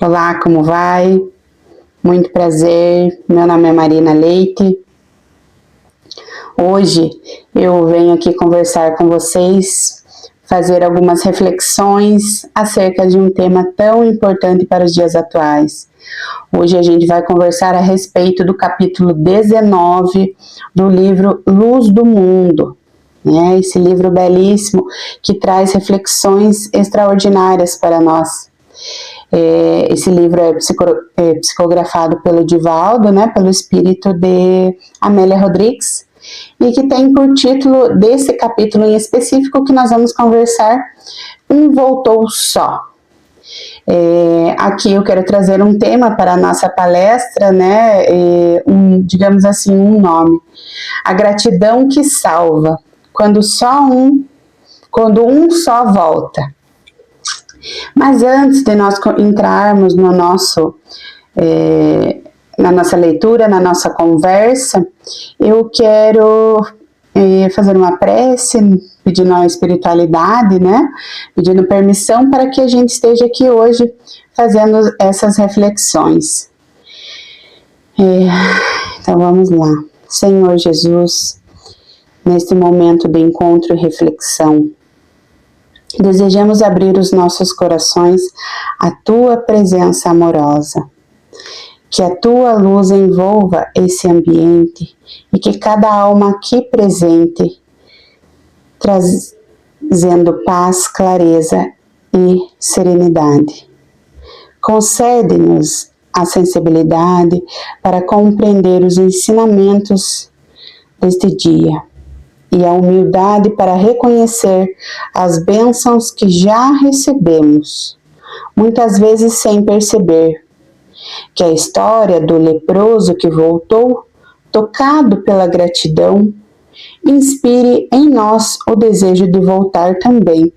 Olá, como vai? Muito prazer, meu nome é Marina Leite. Hoje eu venho aqui conversar com vocês, fazer algumas reflexões acerca de um tema tão importante para os dias atuais. Hoje a gente vai conversar a respeito do capítulo 19 do livro Luz do Mundo. Esse livro belíssimo que traz reflexões extraordinárias para nós. Esse livro é psicografado pelo Divaldo, pelo espírito de Amélia Rodrigues, e que tem por título desse capítulo em específico que nós vamos conversar, Um Voltou Só. Aqui eu quero trazer um tema para a nossa palestra, digamos assim, um nome. A gratidão que salva, quando um só volta. Mas antes de nós entrarmos na nossa leitura, na nossa conversa, eu quero fazer uma prece, pedindo a espiritualidade, pedindo permissão para que a gente esteja aqui hoje fazendo essas reflexões. Então vamos lá. Senhor Jesus, neste momento de encontro e reflexão, desejamos abrir os nossos corações à Tua presença amorosa. Que a Tua luz envolva esse ambiente e que cada alma aqui presente, trazendo paz, clareza e serenidade. Concede-nos a sensibilidade para compreender os ensinamentos deste dia e a humildade para reconhecer as bênçãos que já recebemos, muitas vezes sem perceber. Que a história do leproso que voltou, tocado pela gratidão, inspire em nós o desejo de voltar também.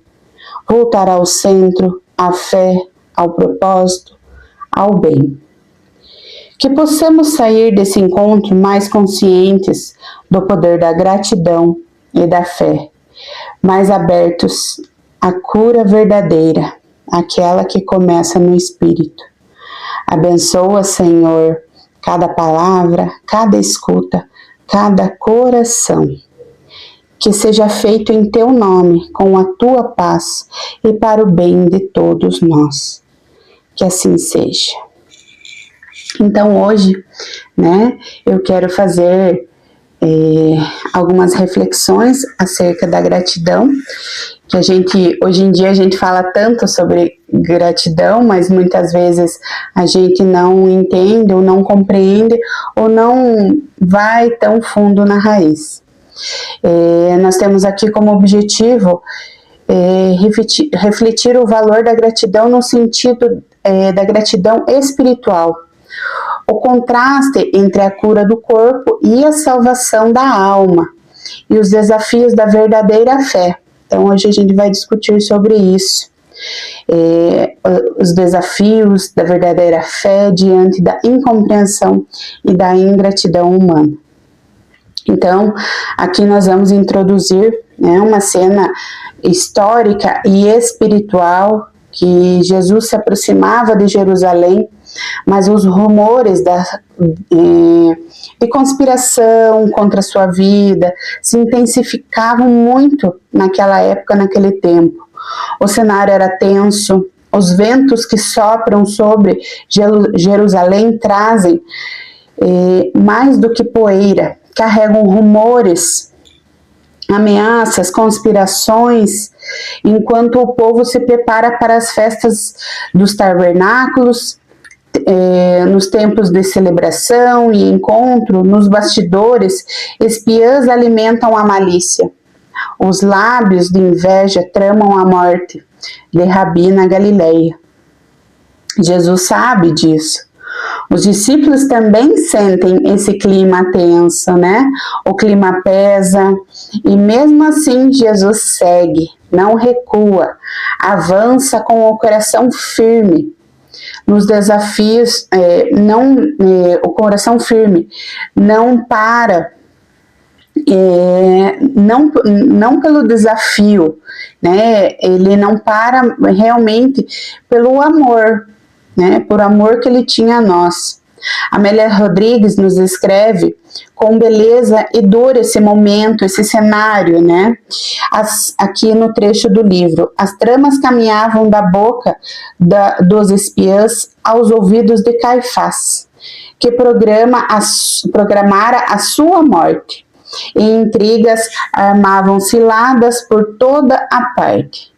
Voltar ao centro, à fé, ao propósito, ao bem. Que possamos sair desse encontro mais conscientes do poder da gratidão e da fé, mais abertos à cura verdadeira, aquela que começa no espírito. Abençoa, Senhor, cada palavra, cada escuta, cada coração. Que seja feito em Teu nome, com a Tua paz e para o bem de todos nós. Que assim seja. Então hoje, eu quero fazer algumas reflexões acerca da gratidão, que hoje em dia a gente fala tanto sobre gratidão, mas muitas vezes a gente não entende ou não compreende ou não vai tão fundo na raiz. Nós temos aqui como objetivo refletir o valor da gratidão no sentido da gratidão espiritual. O contraste entre a cura do corpo e a salvação da alma e os desafios da verdadeira fé. Então hoje a gente vai discutir sobre isso. Os desafios da verdadeira fé diante da incompreensão e da ingratidão humana. Então, aqui nós vamos introduzir uma cena histórica e espiritual que Jesus se aproximava de Jerusalém, mas os rumores de conspiração contra a sua vida se intensificavam muito naquela época, naquele tempo. O cenário era tenso, os ventos que sopram sobre Jerusalém trazem mais do que poeira, carregam rumores, ameaças, conspirações, enquanto o povo se prepara para as festas dos tabernáculos, nos tempos de celebração e encontro, nos bastidores, espiãs alimentam a malícia. Os lábios de inveja tramam a morte de Rabi na Galileia. Jesus sabe disso. Os discípulos também sentem esse clima tenso, O clima pesa e mesmo assim Jesus segue, não recua, avança com o coração firme. Nos desafios, o coração firme, não para, não pelo desafio, Ele não para realmente pelo amor, né, por amor que ele tinha a nós. Amélia Rodrigues nos escreve com beleza e dor esse momento, esse cenário, né? Aqui no trecho do livro. As tramas caminhavam da boca dos espiãs aos ouvidos de Caifás, que programara a sua morte. E intrigas armavam ciladas por toda a parte.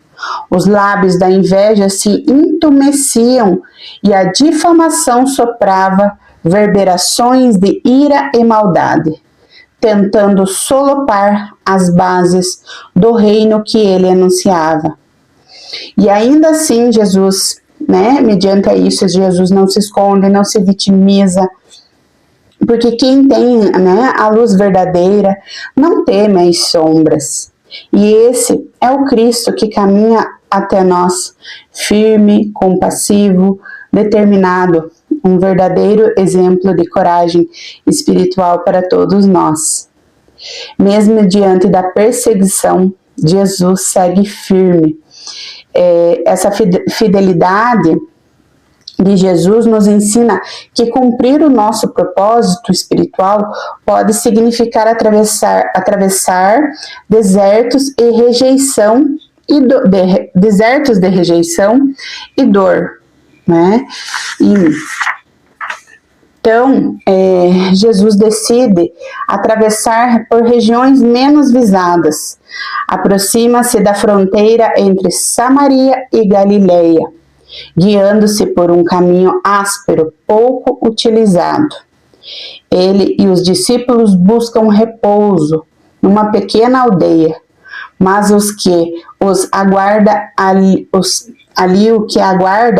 Os lábios da inveja se entumeciam e a difamação soprava verberações de ira e maldade, tentando solopar as bases do reino que ele anunciava. E ainda assim, Jesus, né, mediante isso, Jesus não se esconde, não se vitimiza, porque quem tem, né, a luz verdadeira não teme as sombras. E esse é o Cristo que caminha até nós, firme, compassivo, determinado, um verdadeiro exemplo de coragem espiritual para todos nós. Mesmo diante da perseguição, Jesus segue firme. Essa fidelidade de Jesus nos ensina que cumprir o nosso propósito espiritual pode significar atravessar desertos de rejeição e dor, né? Então, Jesus decide atravessar por regiões menos visadas. Aproxima-se da fronteira entre Samaria e Galileia, guiando-se por um caminho áspero, pouco utilizado. Ele e os discípulos buscam repouso numa pequena aldeia, mas o que aguarda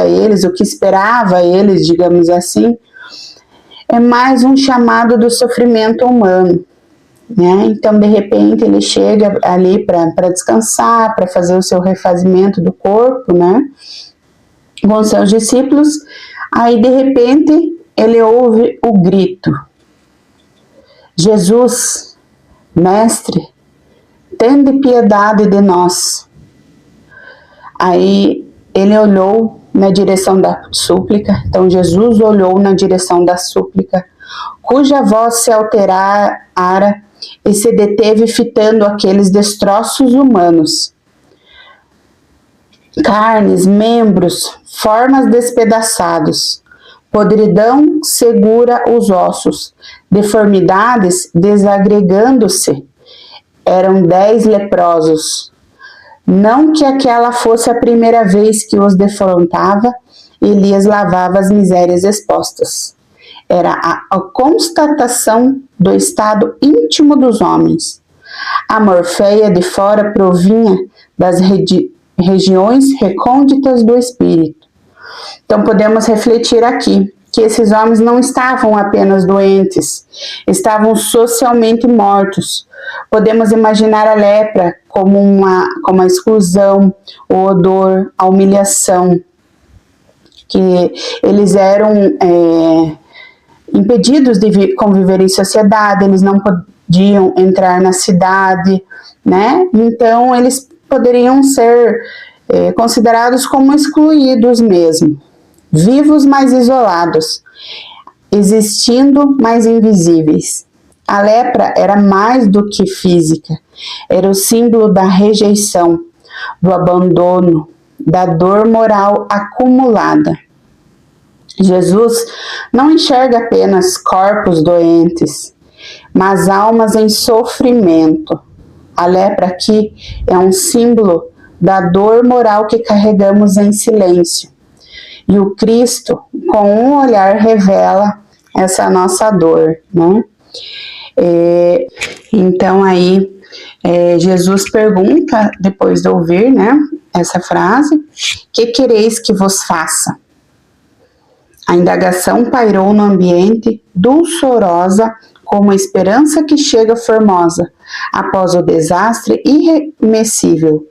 eles, o que esperava eles, digamos assim, é mais um chamado do sofrimento humano, né? Então, de repente, ele chega ali para descansar, para fazer o seu refazimento do corpo, né, com seus discípulos. Aí, de repente, ele ouve o grito: Jesus, mestre, tende piedade de nós. Aí ele olhou na direção da súplica. Então Jesus olhou na direção da súplica, cuja voz se alterara e se deteve fitando aqueles destroços humanos. Carnes, membros, formas despedaçados, podridão segura os ossos, deformidades desagregando-se. Eram 10 leprosos. Não que aquela fosse a primeira vez que os defrontava, Elias lavava as misérias expostas. Era a constatação do estado íntimo dos homens. A morfeia de fora provinha das regiões recônditas do espírito. Então podemos refletir aqui que esses homens não estavam apenas doentes, estavam socialmente mortos. Podemos imaginar a lepra como a exclusão, o odor, a humilhação, que eles eram impedidos de conviver em sociedade, eles não podiam entrar na cidade, né? Então eles poderiam ser considerados como excluídos mesmo, vivos mas isolados, existindo mas invisíveis. A lepra era mais do que física, era o símbolo da rejeição, do abandono, da dor moral acumulada. Jesus não enxerga apenas corpos doentes, mas almas em sofrimento. A lepra aqui é um símbolo da dor moral que carregamos em silêncio. E o Cristo, com um olhar, revela essa nossa dor, né? Então aí Jesus pergunta, depois de ouvir, né, essa frase: que quereis que vos faça? A indagação pairou no ambiente, dulçorosa como a esperança que chega formosa após o desastre irremessível.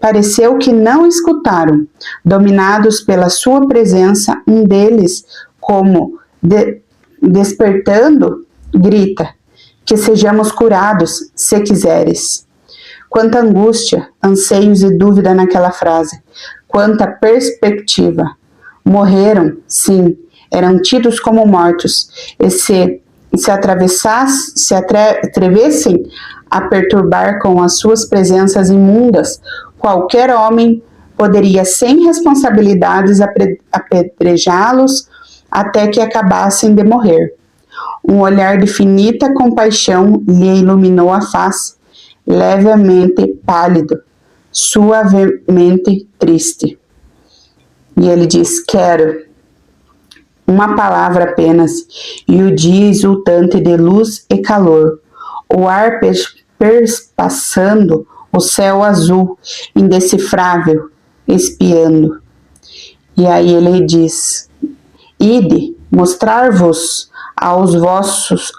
Pareceu que não escutaram. Dominados pela sua presença, um deles, como despertando, grita: que sejamos curados, se quiseres. Quanta angústia, anseios e dúvida naquela frase. Quanta perspectiva. morreram, sim, eram tidos como mortos, e se atrevessem a perturbar com as suas presenças imundas, qualquer homem poderia, sem responsabilidades, apedrejá-los até que acabassem de morrer. Um olhar de finita compaixão lhe iluminou a face, levemente pálido, suavemente triste. E ele diz: quero uma palavra apenas, e o dia exultante de luz e calor, o ar perspassando, o céu azul, indecifrável, espiando. E aí ele diz: ide, mostrar-vos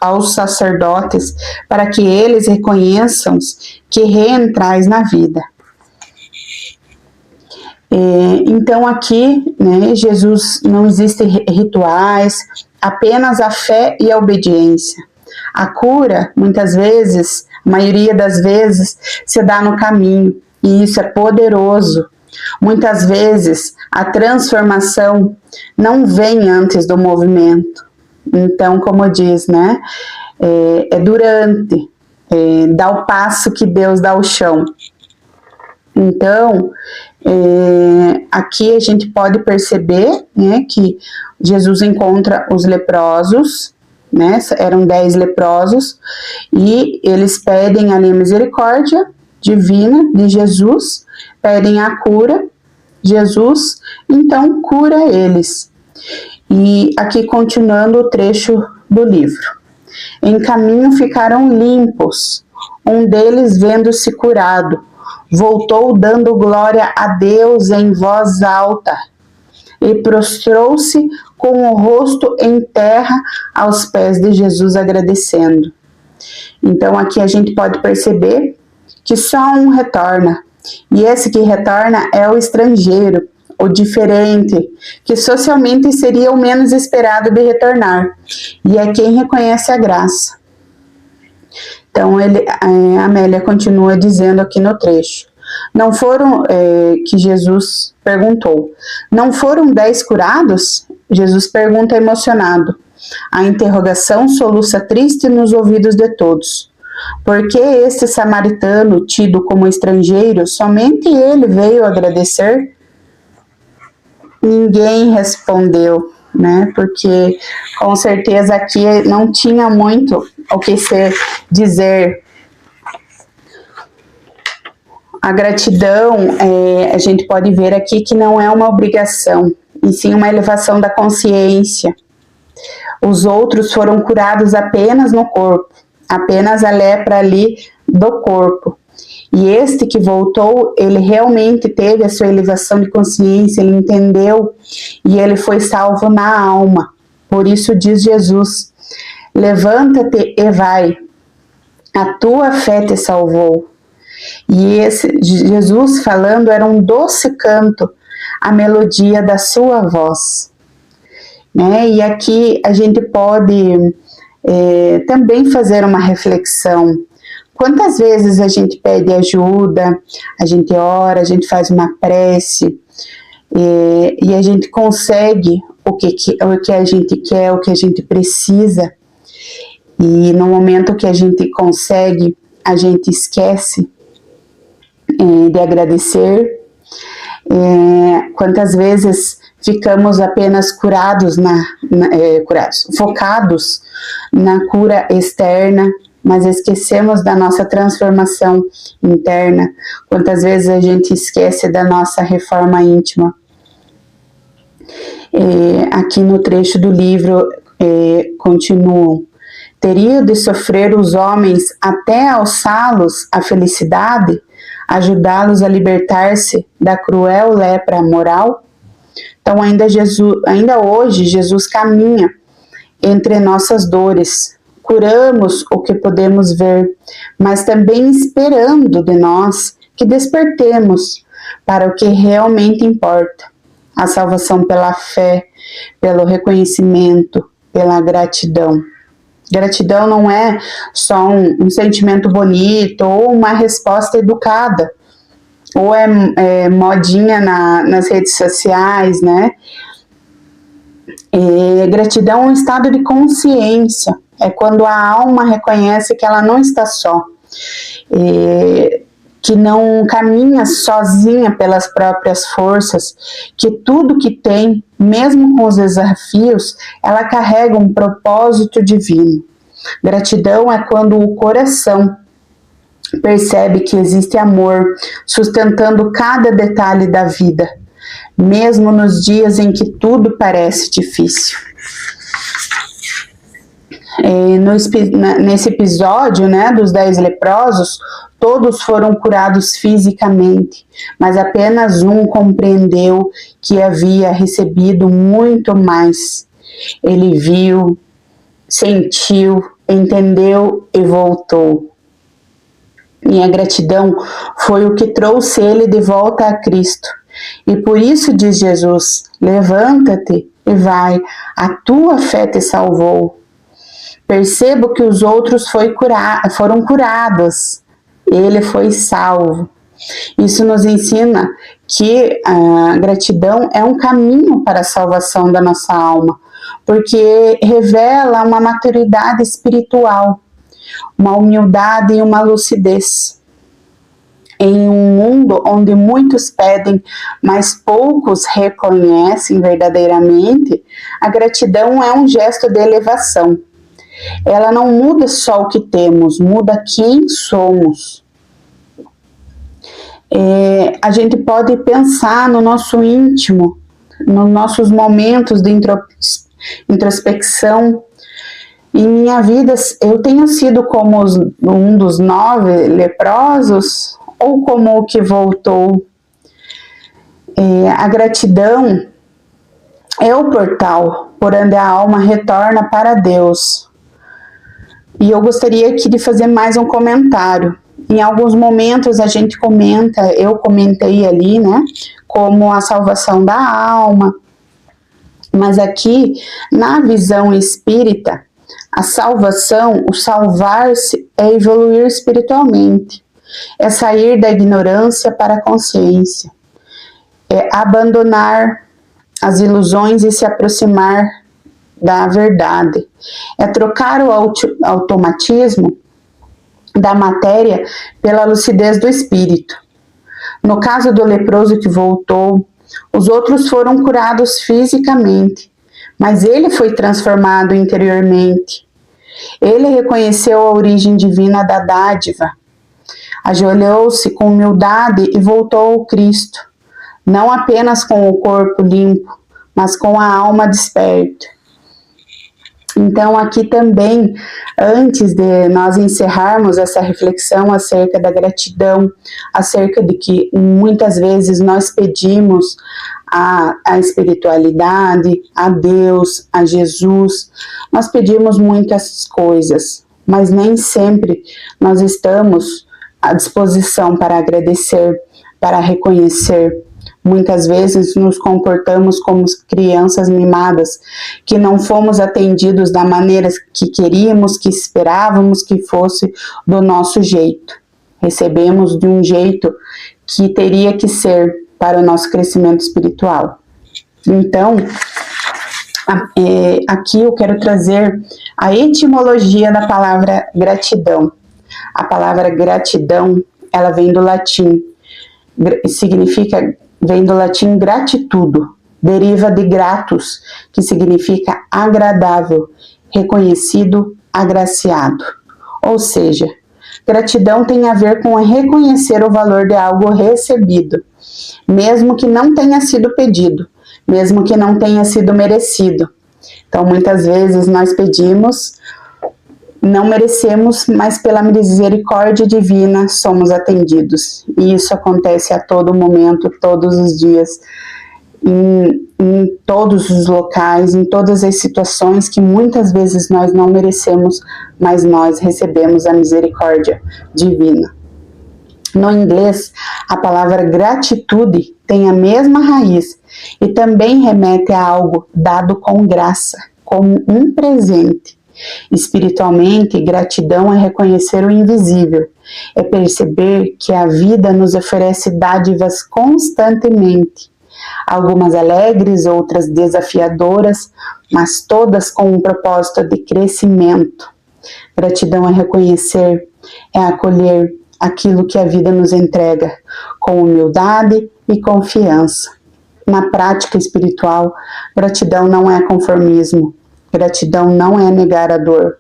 aos sacerdotes, para que eles reconheçam que reentrais na vida. Então aqui, né, Jesus, não existem rituais, apenas a fé e a obediência. A cura, muitas vezes, a maioria das vezes, se dá no caminho, e isso é poderoso. Muitas vezes, a transformação não vem antes do movimento. Então, como diz, né, durante, dá o passo que Deus dá o chão. Então, aqui a gente pode perceber, né, que Jesus encontra os leprosos, né, eram 10 leprosos, e eles pedem ali a misericórdia divina de Jesus, pedem a cura, Jesus então cura eles. E aqui continuando o trecho do livro. Em caminho ficaram limpos, um deles vendo-se curado, voltou dando glória a Deus em voz alta e prostrou-se com o rosto em terra aos pés de Jesus agradecendo. Então aqui a gente pode perceber que só um retorna, e esse que retorna é o estrangeiro, o diferente, que socialmente seria o menos esperado de retornar, e é quem reconhece a graça. Então, a Amélia continua dizendo aqui no trecho: não foram, que Jesus perguntou, não foram 10 curados? Jesus pergunta emocionado. A interrogação soluça triste nos ouvidos de todos. Por que este samaritano, tido como estrangeiro, somente ele veio agradecer? Ninguém respondeu, né? Porque com certeza aqui não tinha muito o que se dizer. A gratidão, a gente pode ver aqui que não é uma obrigação, e sim uma elevação da consciência. Os outros foram curados apenas no corpo, apenas a lepra ali do corpo. E este que voltou, ele realmente teve a sua elevação de consciência, ele entendeu e ele foi salvo na alma. Por isso diz Jesus: levanta-te e vai, a tua fé te salvou. E esse Jesus falando era um doce canto, a melodia da sua voz. Né? E aqui a gente pode também fazer uma reflexão. Quantas vezes a gente pede ajuda, a gente ora, a gente faz uma prece, e a gente consegue o que a gente quer, o que a gente precisa, e no momento que a gente consegue, a gente esquece de agradecer. Quantas vezes ficamos apenas focados na cura externa, mas esquecemos da nossa transformação interna. Quantas vezes a gente esquece da nossa reforma íntima. Aqui no trecho do livro continuam: teriam de sofrer os homens até alçá-los à felicidade, ajudá-los a libertar-se da cruel lepra moral? Então ainda hoje Jesus caminha entre nossas dores. Curamos o que podemos ver, mas também esperando de nós que despertemos para o que realmente importa: a salvação pela fé, pelo reconhecimento, pela gratidão. Gratidão não é só um sentimento bonito ou uma resposta educada, ou modinha nas redes sociais, né? Gratidão é um estado de consciência, é quando a alma reconhece que ela não está só, que não caminha sozinha pelas próprias forças, que tudo que tem, mesmo com os desafios, ela carrega um propósito divino. Gratidão é quando o coração percebe que existe amor sustentando cada detalhe da vida, mesmo nos dias em que tudo parece difícil. Nesse episódio, né, dos 10 leprosos, todos foram curados fisicamente, mas apenas um compreendeu que havia recebido muito mais. Ele viu, sentiu, entendeu e voltou. E a gratidão foi o que trouxe ele de volta a Cristo. E por isso diz Jesus: levanta-te e vai, a tua fé te salvou. Percebo que os outros foram curados, ele foi salvo. Isso nos ensina que a gratidão é um caminho para a salvação da nossa alma, porque revela uma maturidade espiritual, uma humildade e uma lucidez. Em um mundo onde muitos pedem, mas poucos reconhecem verdadeiramente, a gratidão é um gesto de elevação. Ela não muda só o que temos, muda quem somos. A gente pode pensar no nosso íntimo, nos nossos momentos de introspecção. Em minha vida, eu tenho sido como um dos 9 leprosos ou como o que voltou. A gratidão é o portal por onde a alma retorna para Deus. E eu gostaria aqui de fazer mais um comentário. Em alguns momentos a gente comenta, eu comentei ali, né, como a salvação da alma. Mas aqui, na visão espírita, a salvação, o salvar-se é evoluir espiritualmente. É sair da ignorância para a consciência. É abandonar as ilusões e se aproximar da verdade. É trocar o automatismo da matéria pela lucidez do espírito. No caso do leproso que voltou, os outros foram curados fisicamente, mas ele foi transformado interiormente. Ele reconheceu a origem divina da dádiva, ajoelhou-se com humildade e voltou ao Cristo, não apenas com o corpo limpo, mas com a alma desperta. Então, aqui também, antes de nós encerrarmos essa reflexão acerca da gratidão, acerca de que muitas vezes nós pedimos a espiritualidade, a Deus, a Jesus, nós pedimos muitas coisas, mas nem sempre nós estamos à disposição para agradecer, para reconhecer. Muitas vezes nos comportamos como crianças mimadas, que não fomos atendidos da maneira que queríamos, que esperávamos que fosse do nosso jeito. Recebemos de um jeito que teria que ser para o nosso crescimento espiritual. Então, aqui eu quero trazer a etimologia da palavra gratidão. A palavra gratidão, ela vem do latim, vem do latim gratitudo, deriva de gratus, que significa agradável, reconhecido, agraciado. Ou seja, gratidão tem a ver com reconhecer o valor de algo recebido, mesmo que não tenha sido pedido, mesmo que não tenha sido merecido. Então, muitas vezes nós pedimos, não merecemos, mas pela misericórdia divina somos atendidos. E isso acontece a todo momento, todos os dias, em todos os locais, em todas as situações que muitas vezes nós não merecemos, mas nós recebemos a misericórdia divina. No inglês, a palavra gratitude tem a mesma raiz e também remete a algo dado com graça, como um presente. Espiritualmente, gratidão é reconhecer o invisível, é perceber que a vida nos oferece dádivas constantemente. algumas alegres, outras desafiadoras, mas todas com um propósito de crescimento. Gratidão é reconhecer, é acolher aquilo que a vida nos entrega, com humildade e confiança. Na prática espiritual, gratidão não é conformismo, gratidão não é negar a dor,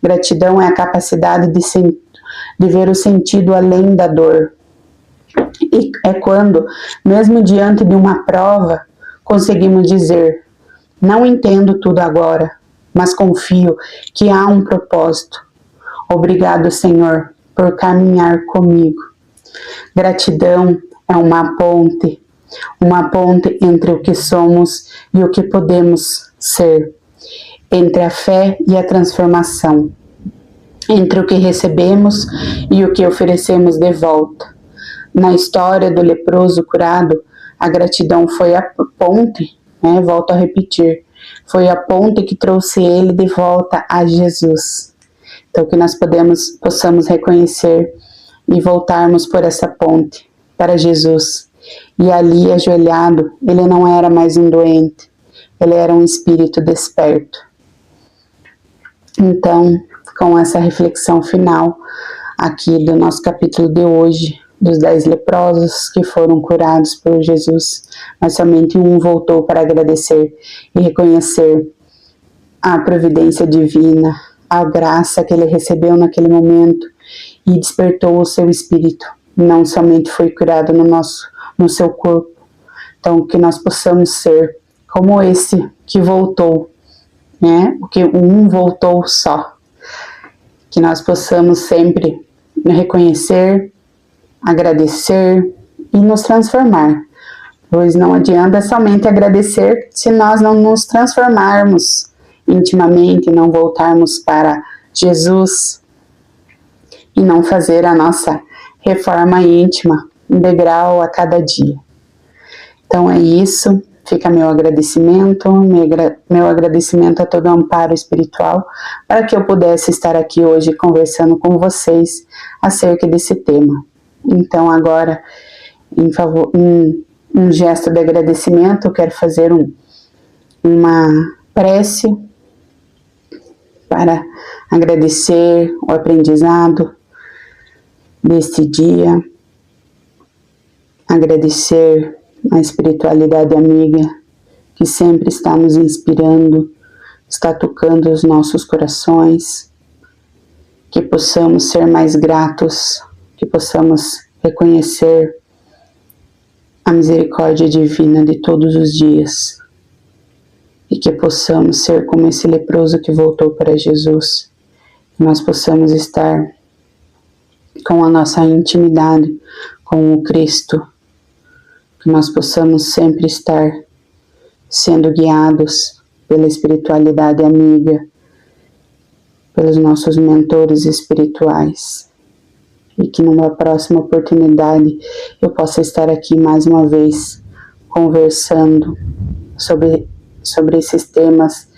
gratidão é a capacidade de ver o sentido além da dor. E é quando, mesmo diante de uma prova, conseguimos dizer: não entendo tudo agora, mas confio que há um propósito. Obrigado, Senhor, por caminhar comigo. Gratidão é uma ponte entre o que somos e o que podemos ser, entre a fé e a transformação, entre o que recebemos e o que oferecemos de volta. Na história do leproso curado, a gratidão foi a ponte, volto a repetir, foi a ponte que trouxe ele de volta a Jesus. Então, que nós possamos reconhecer e voltarmos por essa ponte para Jesus. E ali, ajoelhado, ele não era mais um doente, ele era um espírito desperto. Então, com essa reflexão final aqui do nosso capítulo de hoje, dos 10 leprosos que foram curados por Jesus, mas somente um voltou para agradecer e reconhecer a providência divina, a graça que ele recebeu naquele momento e despertou o seu espírito. Não somente foi curado no seu corpo. Então, que nós possamos ser como esse que voltou, porque um voltou só. Que nós possamos sempre reconhecer, agradecer e nos transformar. Pois não adianta somente agradecer se nós não nos transformarmos intimamente, não voltarmos para Jesus e não fazer a nossa reforma íntima, um degrau a cada dia. Então é isso, fica meu agradecimento a todo o amparo espiritual, para que eu pudesse estar aqui hoje conversando com vocês acerca desse tema. Então agora, um gesto de agradecimento, eu quero fazer uma prece para agradecer o aprendizado deste dia, agradecer a espiritualidade amiga que sempre está nos inspirando, está tocando os nossos corações, que possamos ser mais gratos, que possamos reconhecer a misericórdia divina de todos os dias e que possamos ser como esse leproso que voltou para Jesus, que nós possamos estar com a nossa intimidade com o Cristo, que nós possamos sempre estar sendo guiados pela espiritualidade amiga, pelos nossos mentores espirituais, e que numa próxima oportunidade eu possa estar aqui mais uma vez conversando sobre esses temas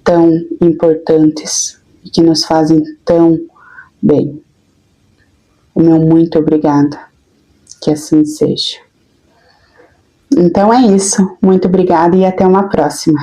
tão importantes e que nos fazem tão bem. O meu muito obrigada, que assim seja. Então é isso, muito obrigada e até uma próxima.